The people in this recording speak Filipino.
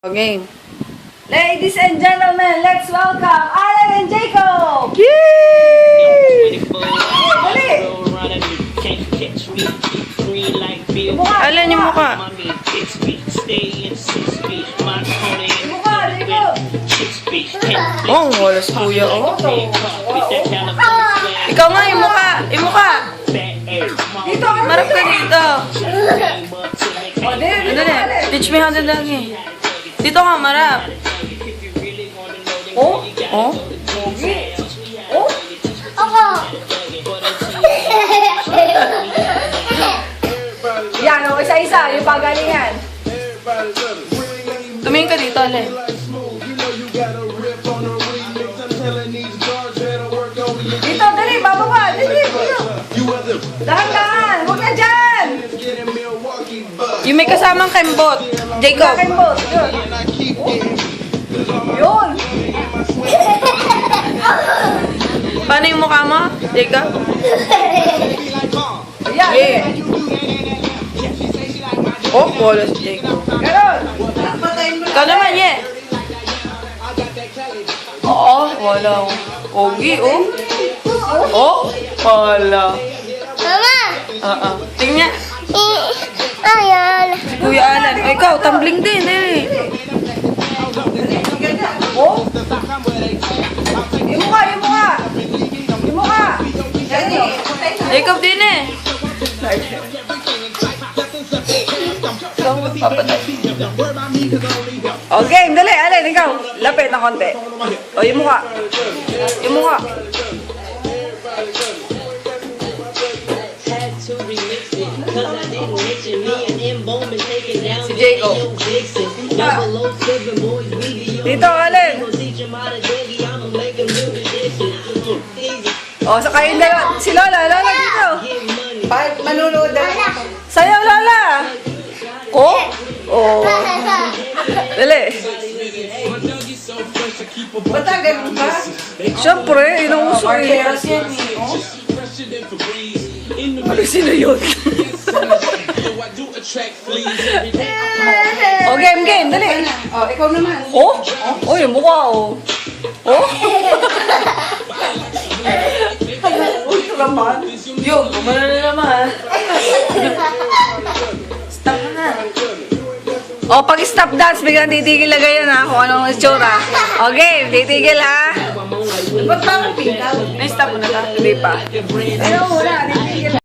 Okay. Ladies and gentlemen, let's welcome Alan and Jacob! Yay! Dali! Alan yung mukha. Mukha, Jacob! Oh, walas kuya, oh. Ikaw nga, yung mukha. Yung mukha. Dito ka Marap ka dito. O, dito Dali. Teach me how to lagi. Dito ka, marap. Oh? Oh? Oh? Yan, o, isa-isa, yung pagalingan. Tumingin ka dito, Ale. Dito, dali, bababa, dali, dito. Dahan-dahan, huwag na dyan. Yung may kasamang kembot. Jacob. Akin mo, yun. Yun. Paano yung mukha mo, Jacob? Ayan, Yeah. Oh, walas Jacob. ganon. Ikaw naman, ye. Oo, wala. Ogi, oh. Oh, wala. Mama! Tingnan. Ayan. Kuya Alan. O, ikaw, tumbling din, eh. Oh? Yung mukha, yung mukha. Yung mukha. Dali. Jacob din, eh. Ikaw, papatay. Okay, dali, alin, ikaw. Lapit na konti. O, yung mukha. Yung mukha. Si Jacob. Dito, alin. O, sa kayo dalawa. Si Lola, Lola dito. Manunood na. Sayaw, Lola. Oh? Oh. Dali. Ba't ganun ba? Siyempre, yun ang uso eh. Ano sino yun? O, game, game, dali. Oh, ikaw naman. Oh? Oh, yung mukha, oh. Oh? Ito naman. Yung, kumala na naman. Stop na. O, pag stop dance, biglang titigil na ganyan ha, kung anong itsura. O, game, titigil ha. Ba't parang pinkaw? Na-stop mo na ta. Hindi pa. Pero wala, titigil.